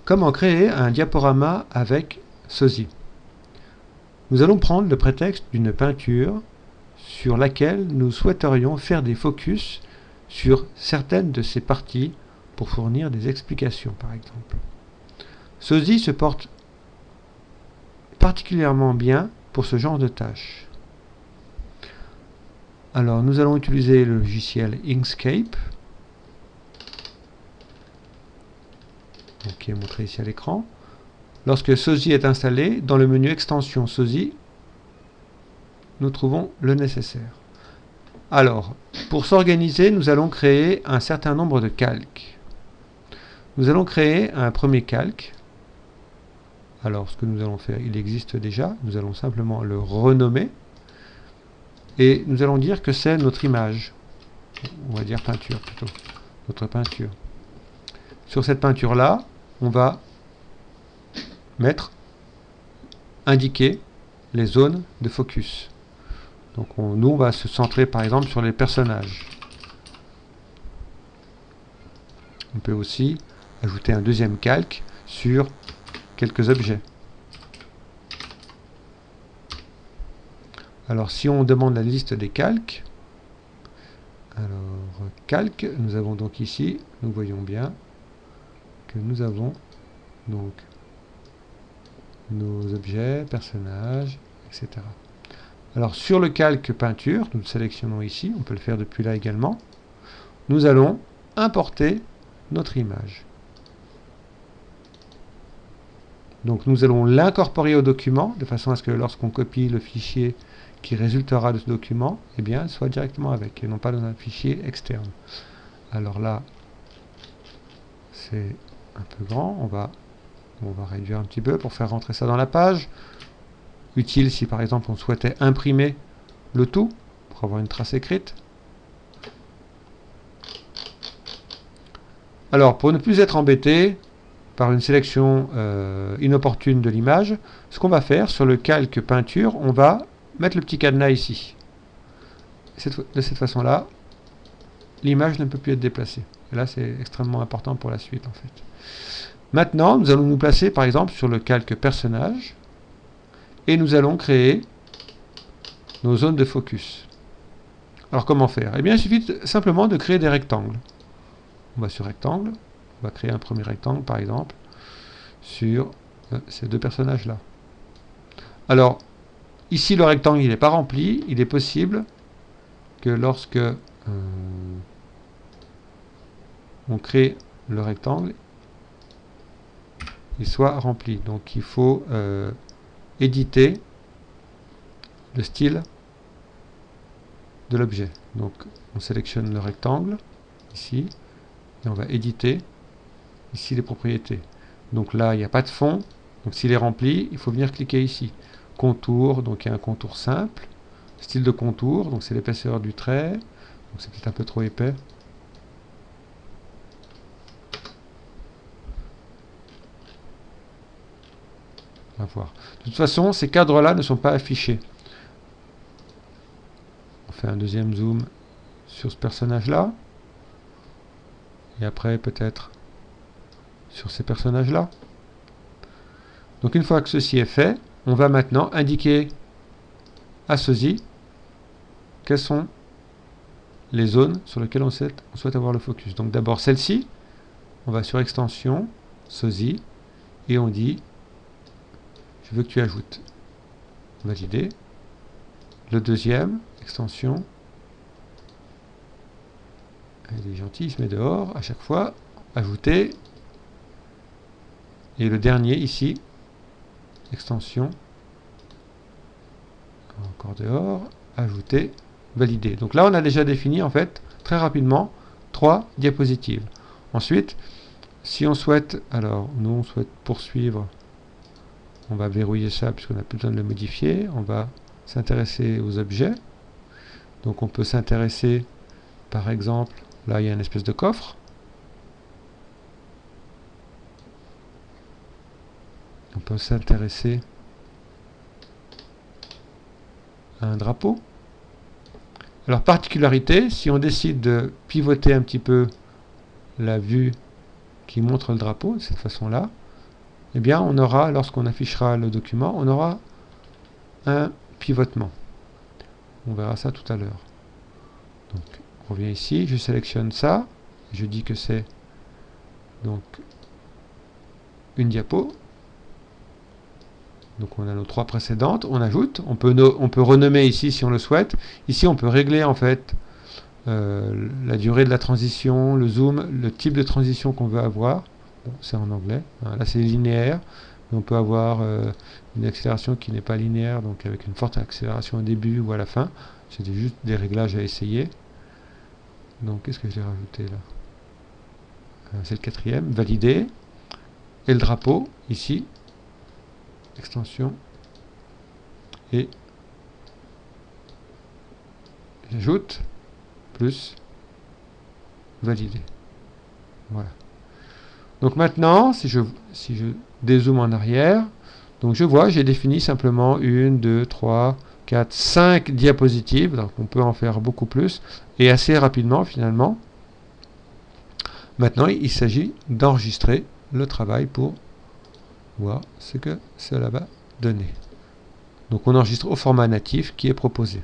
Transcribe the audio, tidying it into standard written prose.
Comment créer un diaporama avec sosie? Nous allons prendre le prétexte d'une peinture sur laquelle nous souhaiterions faire des focus sur certaines de ses parties pour fournir des explications, par exemple. Sosie se porte particulièrement bien pour ce genre de tâches. Alors, nous allons utiliser le logiciel Inkscape, qui est montré ici à l'écran. Lorsque sosie est installé, dans le menu extension sosie, nous trouvons le nécessaire. Alors, pour s'organiser, nous allons créer un certain nombre de calques. Nous allons créer un premier calque. Alors, ce que nous allons faire, il existe déjà. Nous allons simplement le renommer. Et nous allons dire que c'est notre image. On va dire peinture plutôt. Notre peinture. Sur cette peinture-là, on va indiquer les zones de focus. Donc nous, on va se centrer par exemple sur les personnages. On peut aussi ajouter un deuxième calque sur quelques objets. Alors si on demande la liste des calques, alors calque, nous avons donc ici, nous voyons bien que nous avons donc nos objets, personnages, etc. Alors sur le calque peinture, nous le sélectionnons ici, on peut le faire depuis là également, nous allons importer notre image. Donc nous allons l'incorporer au document, de façon à ce que lorsqu'on copie le fichier qui résultera de ce document, eh bien, elle soit directement avec, et non pas dans un fichier externe. Alors là, c'est un peu grand, on va réduire un petit peu pour faire rentrer ça dans la page. Utile si par exemple on souhaitait imprimer le tout, pour avoir une trace écrite. Alors, pour ne plus être embêté par une sélection inopportune de l'image, ce qu'on va faire sur le calque peinture, on va mettre le petit cadenas ici. De cette façon-là, l'image ne peut plus être déplacée. Et là, c'est extrêmement important pour la suite, en fait. Maintenant, nous allons nous placer, par exemple, sur le calque personnage, et nous allons créer nos zones de focus. Alors, comment faire? Eh bien, il suffit simplement de créer des rectangles. On va sur rectangle, on va créer un premier rectangle, par exemple, sur ces deux personnages-là. Alors, ici, le rectangle, il n'est pas rempli. Il est possible que lorsque on crée le rectangle, il soit rempli. Donc, il faut éditer le style de l'objet. Donc, on sélectionne le rectangle, ici, et on va éditer, ici, les propriétés. Donc là, il n'y a pas de fond. Donc, s'il est rempli, il faut venir cliquer ici. Contour, donc il y a un contour simple. Style de contour, donc c'est l'épaisseur du trait. Donc c'est peut-être un peu trop épais. On va voir. De toute façon, ces cadres-là ne sont pas affichés. On fait un deuxième zoom sur ce personnage-là. Et après, peut-être sur ces personnages-là. Donc une fois que ceci est fait, on va maintenant indiquer à sosie quelles sont les zones sur lesquelles on souhaite avoir le focus. Donc d'abord celle-ci, on va sur extension, sosie, et on dit je veux que tu ajoutes. Valider. Le deuxième, extension. Il est gentil, il se met dehors à chaque fois. Ajouter. Et le dernier ici, extension. Encore dehors. Ajouter. Valider. Donc là, on a déjà défini en fait très rapidement 3 diapositives. Ensuite, si on souhaite, alors nous on souhaite poursuivre, on va verrouiller ça puisqu'on n'a plus besoin de le modifier. On va s'intéresser aux objets. Donc on peut s'intéresser, par exemple, là il y a une espèce de coffre. On peut s'intéresser à un drapeau. Alors particularité, si on décide de pivoter un petit peu la vue qui montre le drapeau de cette façon-là, eh bien on aura, lorsqu'on affichera le document, on aura un pivotement. On verra ça tout à l'heure. Donc on revient ici, je sélectionne ça, je dis que c'est donc une diapo. Donc on a nos 3 précédentes, on ajoute, on peut renommer ici si on le souhaite. Ici on peut régler en fait la durée de la transition, le zoom, le type de transition qu'on veut avoir. Bon, c'est en anglais, là c'est linéaire, mais on peut avoir une accélération qui n'est pas linéaire, donc avec une forte accélération au début ou à la fin. C'était juste des réglages à essayer. Donc qu'est-ce que j'ai rajouté là? C'est le 4e, valider. Et le drapeau, ici, extension, et j'ajoute, plus, valider. Voilà. Donc maintenant, si je dézoome en arrière, donc je vois, j'ai défini simplement 1, 2, 3, 4, 5 diapositives, donc on peut en faire beaucoup plus, et assez rapidement finalement. Maintenant, il s'agit d'enregistrer le travail pour voir ce que cela va donner. Donc on enregistre au format natif qui est proposé.